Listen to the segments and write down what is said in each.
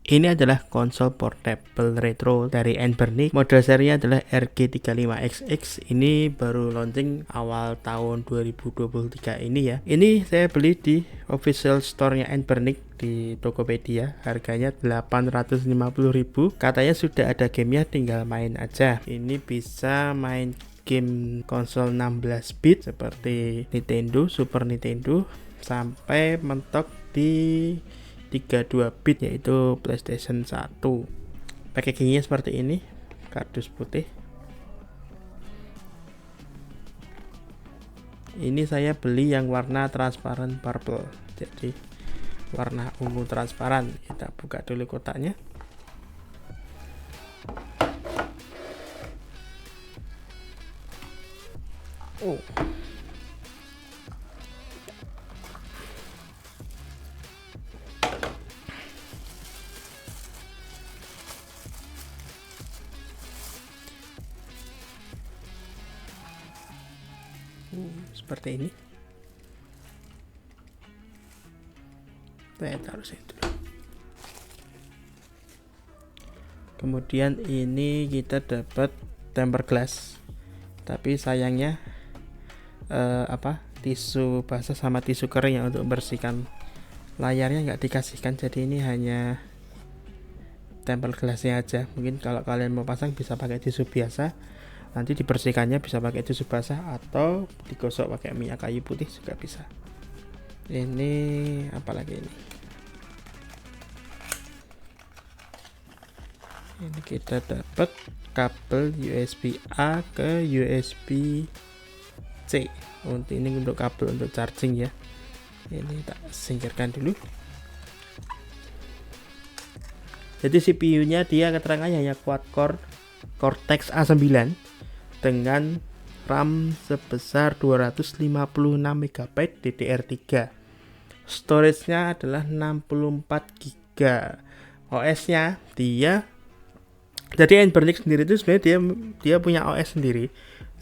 Ini adalah konsol portable retro dari Anbernic. Model serinya adalah RG35XX. Ini baru launching awal tahun 2023 ini ya. Ini saya beli di official store-nya Anbernic di Tokopedia. Harganya 850.000. Katanya sudah ada gamenya, tinggal main aja. Ini bisa main game konsol 16 bit seperti Nintendo, Super Nintendo, sampai mentok di 32 bit yaitu PlayStation 1. Packagingnya seperti ini, kardus putih. Ini saya beli yang warna transparan purple, jadi warna ungu transparan. Kita buka dulu kotaknya. Oh, seperti ini. Saya taruh situ. Kemudian ini kita dapat tempered glass, tapi sayangnya tisu basah sama tisu kering yang untuk membersihkan layarnya nggak dikasihkan. Jadi ini hanya tempered glassnya aja. Mungkin kalau kalian mau pasang bisa pakai tisu biasa, nanti dibersihkannya bisa pakai tisu basah atau digosok pakai minyak kayu putih juga bisa. Ini apalagi ini kita dapat kabel USB A ke USB C. Untuk ini untuk kabel untuk charging ya. Ini tak singkirkan dulu. Jadi CPU-nya dia keterangannya hanya quad-core Cortex A9 dengan RAM sebesar 256 MB DDR3. Storage-nya adalah 64 GB. OS-nya dia, jadi Anbernic sendiri itu sebenarnya dia punya OS sendiri.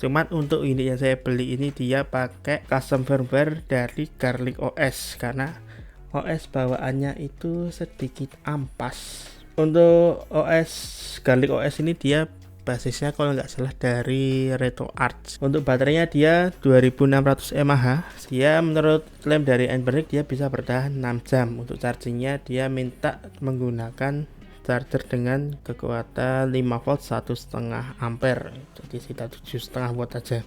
Cuman untuk ini yang saya beli ini dia pakai custom firmware dari Garlic OS karena OS bawaannya itu sedikit ampas. Untuk OS Garlic OS ini dia basisnya kalau nggak salah dari RetroArch. Untuk baterainya dia 2600 mAh. Dia menurut klaim dari Anbernic dia bisa bertahan 6 jam. Untuk chargingnya dia minta menggunakan charger dengan kekuatan 5 volt 1,5 ampere, jadi sekitar 7,5 watt aja.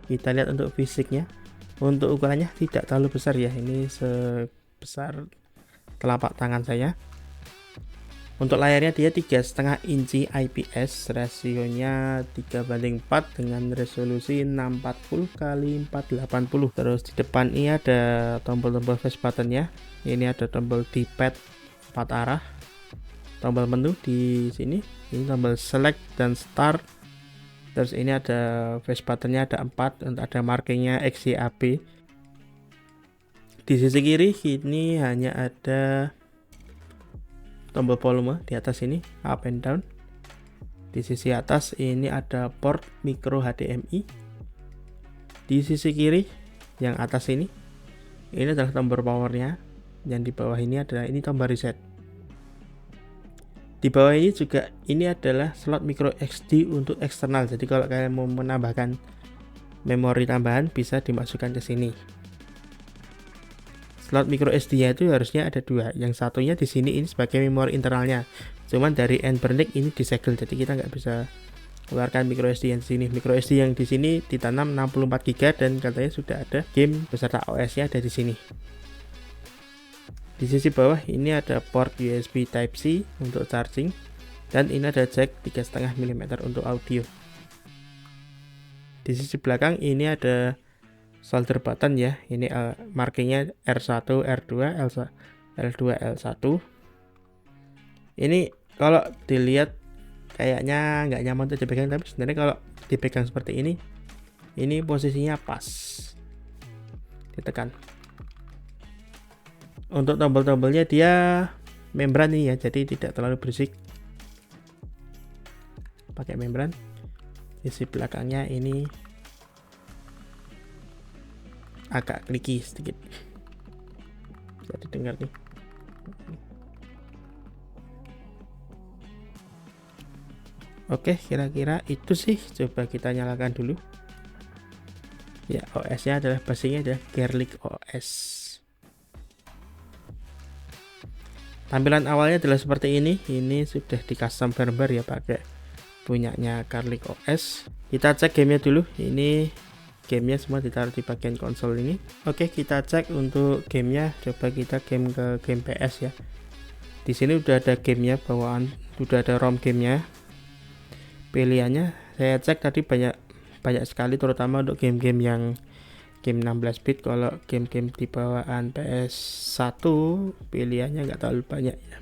Kita lihat untuk fisiknya. Untuk ukurannya tidak terlalu besar ya, ini sebesar telapak tangan saya. Untuk layarnya dia 3,5 inci IPS, rasionya 3:4 dengan resolusi 640 x 480. Terus di depan ini ada tombol-tombol face buttonnya. Ini ada tombol D-pad 4 arah, tombol menu di sini, ini tombol select dan start. Terus ini ada face buttonnya ada 4, untuk ada markingnya XYAB. Di sisi kiri ini hanya ada tombol volume di atas ini, up and down. Di sisi atas ini ada port micro HDMI. Di sisi kiri yang atas ini adalah tombol powernya. Yang di bawah ini adalah tombol reset. Di bawah ini juga ini adalah slot micro SD untuk eksternal. Jadi kalau kalian mau menambahkan memori tambahan bisa dimasukkan ke sini. Slot micro SD-nya itu harusnya ada 2. Yang satunya di sini ini sebagai memori internalnya. Cuman dari Anbernic ini disegel, jadi kita nggak bisa keluarkan micro SD yang di sini. Micro SD yang di sini ditanam 64 GB dan katanya sudah ada game beserta OS-nya ada di sini. Di sisi bawah ini ada port USB Type-C untuk charging, dan ini ada jack 3,5 mm untuk audio. Di sisi belakang ini ada solder button ya, ini markingnya R1, R2, L2, L1. Ini kalau dilihat kayaknya nggak nyaman untuk dipegang, tapi sebenarnya kalau dipegang seperti ini posisinya pas, ditekan. Untuk tombol-tombolnya dia membran nih ya, jadi tidak terlalu berisik, pakai membran. Sisi belakangnya ini agak clicky sedikit, bisa didengar nih. Oke, kira-kira itu sih. Coba kita nyalakan dulu. Ya, OS-nya adalah basicnya adalah Garlic OS. Tampilan awalnya adalah seperti ini. Ini sudah di custom firmware ya, pakai punyanya Garlic OS. Kita cek gamenya dulu. Ini gamenya semua ditaruh di bagian konsol ini. Oke, kita cek untuk gamenya. Coba kita game ke game PS ya. Di sini udah ada gamenya bawaan, udah ada ROM gamenya. Pilihannya saya cek tadi banyak sekali, terutama untuk game-game yang game 16 bit. Kalau game-game di bawaan PS1 pilihannya nggak terlalu banyak ya.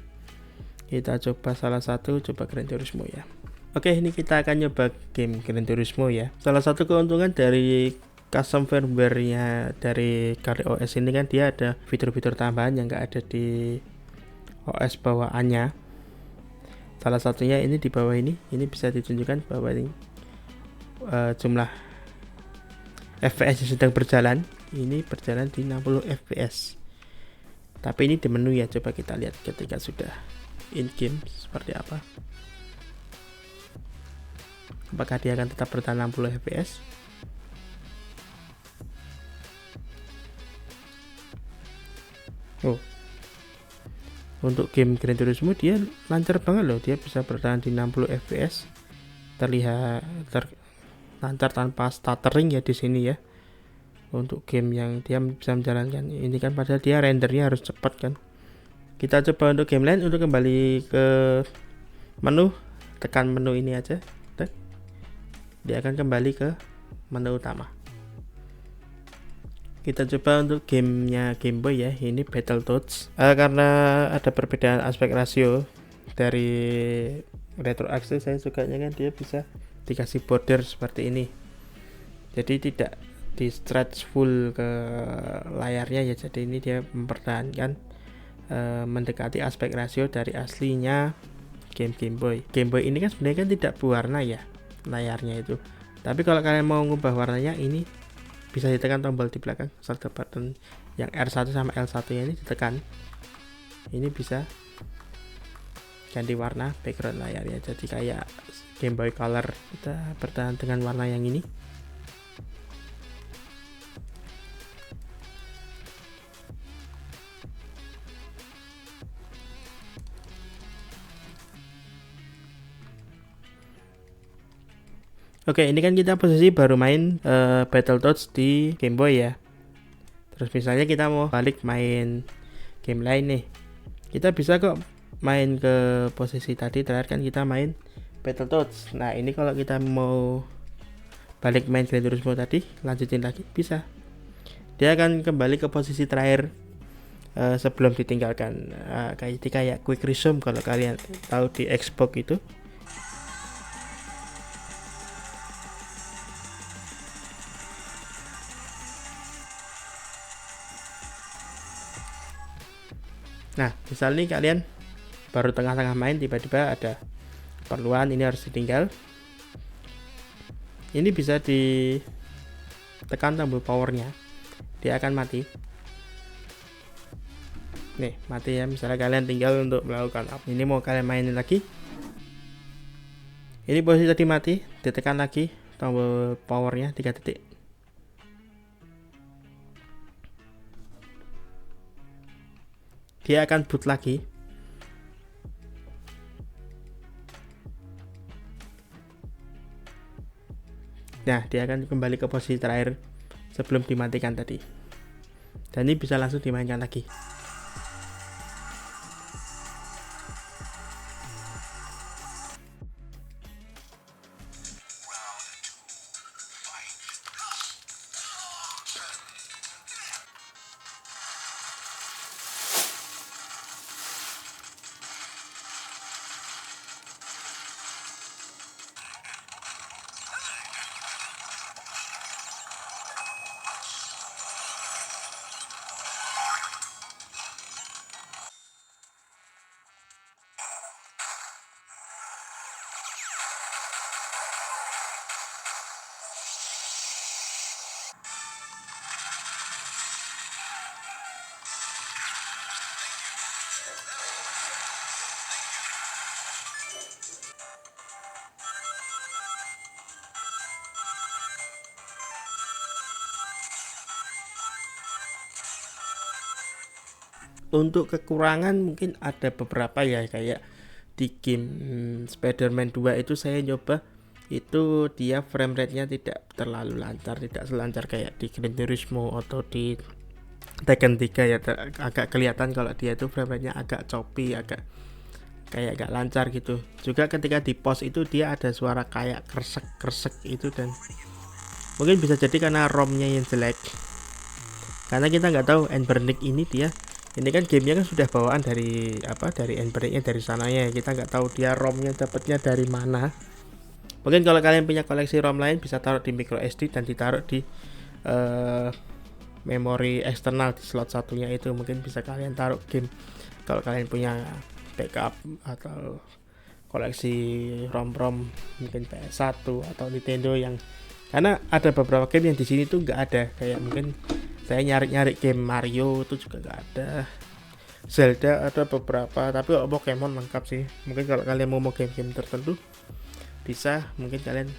Kita coba salah satu, coba Gran Turismo ya. Oke, ini kita akan nyoba game Gran Turismo ya. Salah satu keuntungan dari custom firmware-nya dari Garlic OS ini kan dia ada fitur-fitur tambahan yang nggak ada di OS bawaannya. Salah satunya ini di bawah ini bisa ditunjukkan bahwa ini jumlah FPS yang sedang berjalan, ini berjalan di 60 FPS. Tapi ini di menu ya, coba kita lihat ketika sudah in game seperti apa. Apakah dia akan tetap bertahan 60 FPS? Oh, untuk game Gran Turismo dia lancar banget loh, dia bisa bertahan di 60 fps, terlihat lancar tanpa stuttering ya di sini ya. Untuk game yang dia bisa menjalankan ini kan, padahal dia rendernya harus cepat kan. Kita coba untuk game lain. Untuk kembali ke menu, tekan menu ini aja, dia akan kembali ke menu utama. Kita coba untuk gamenya Game Boy ya, ini Battletoads. Karena ada perbedaan aspek rasio dari Retro Axe, saya sukanya kan dia bisa dikasih border seperti ini, jadi tidak di stretch full ke layarnya ya. Jadi ini dia mempertahankan mendekati aspek rasio dari aslinya Game Boy. Game Boy ini kan sebenarnya kan tidak berwarna ya layarnya itu, tapi kalau kalian mau ngubah warnanya, ini bisa ditekan tombol di belakang serta button yang R1 sama L1 nya ini ditekan, ini bisa ganti warna background layarnya, jadi kayak Game Boy Color. Kita bertahan dengan warna yang ini. Oke, ini kan kita posisi baru main Battletoads di Game Boy ya. Terus misalnya kita mau balik main game lain nih, kita bisa kok main ke posisi tadi terakhir kan kita main Battletoads. Nah, ini kalau kita mau balik main Gran Turismo tadi, lanjutin lagi bisa. Dia akan kembali ke posisi terakhir sebelum ditinggalkan, kayak quick resume kalau kalian tahu di Xbox itu. Nah, misalnya kalian baru tengah-tengah main, tiba-tiba ada keperluan, ini harus ditinggal. Ini bisa ditekan tombol powernya, dia akan mati. Nih, mati ya. Misalnya kalian tinggal untuk melakukan apa, ini mau kalian mainin lagi, ini posisi tadi mati, ditekan lagi tombol powernya 3 titik. Dia akan boot lagi. Nah, dia akan kembali ke posisi terakhir sebelum dimatikan tadi. Dan ini bisa langsung dimainkan lagi. Untuk kekurangan mungkin ada beberapa ya, kayak di game Spider-Man 2 itu saya nyoba, itu dia frame rate-nya tidak terlalu lancar, tidak selancar kayak di Gran Turismo atau di Tekken 3 ya, agak kelihatan kalau dia itu frame rate-nya agak choppy, agak kayak gak lancar gitu. Juga ketika di pause itu dia ada suara kayak kresek-kresek itu, dan mungkin bisa jadi karena ROM-nya yang jelek. Karena kita nggak tahu Anbernic ini kan gamenya kan sudah bawaan dari Anbernic-nya dari sananya, kita nggak tahu dia ROM-nya dapatnya dari mana. Mungkin kalau kalian punya koleksi ROM lain bisa taruh di micro SD dan ditaruh di memori eksternal di slot satunya itu, mungkin bisa kalian taruh game kalau kalian punya backup atau koleksi ROM mungkin PS1 atau Nintendo, yang karena ada beberapa game yang di sini tuh nggak ada, kayak mungkin saya nyari game Mario itu juga nggak ada, Zelda ada beberapa, tapi kalau Pokemon lengkap sih. Mungkin kalau kalian mau game-game tertentu bisa mungkin kalian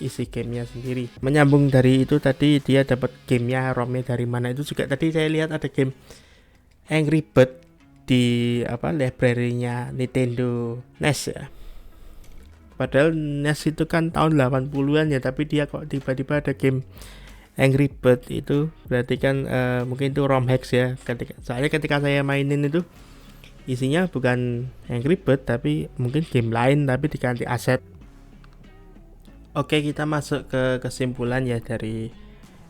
isi gamenya sendiri. Menyambung dari itu tadi, dia dapat gamenya ROM-nya dari mana itu juga tadi saya lihat ada game Angry Bird di library-nya Nintendo NES ya. Padahal NES itu kan tahun 80-an ya, tapi dia kok tiba-tiba ada game Angry Bird, itu berarti kan mungkin itu ROM hacks ya. Soalnya ketika saya mainin itu isinya bukan Angry Bird tapi mungkin game lain tapi diganti aset. Oke, kita masuk ke kesimpulan ya dari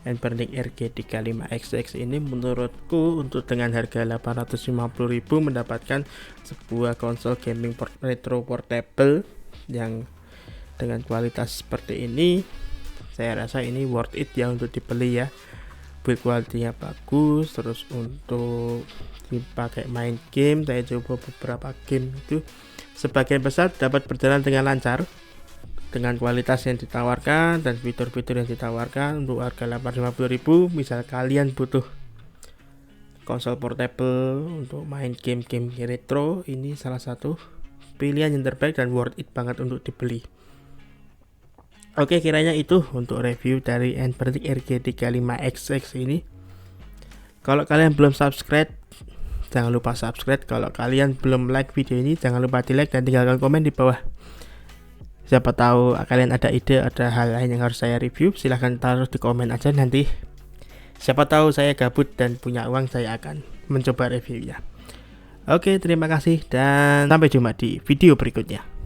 Anbernic RG35XX ini. Menurutku untuk dengan harga 850.000 mendapatkan sebuah konsol gaming retro portable yang dengan kualitas seperti ini, saya rasa ini worth it ya untuk dibeli ya. Build quality-nya bagus, terus untuk dipakai main game, saya coba beberapa game itu sebagian besar dapat berjalan dengan lancar dengan kualitas yang ditawarkan dan fitur-fitur yang ditawarkan. Untuk harga 850.000, misal kalian butuh konsol portable untuk main game-game retro, ini salah satu pilihan yang terbaik dan worth it banget untuk dibeli. Oke, kiranya itu untuk review dari Anbernic RG35XX ini. Kalau kalian belum subscribe, jangan lupa subscribe. Kalau kalian belum like video ini, jangan lupa di like dan tinggalkan komen di bawah. Siapa tahu kalian ada ide, ada hal lain yang harus saya review, silahkan taruh di komen aja nanti. Siapa tahu saya gabut dan punya uang, saya akan mencoba reviewnya. Oke, terima kasih dan sampai jumpa di video berikutnya.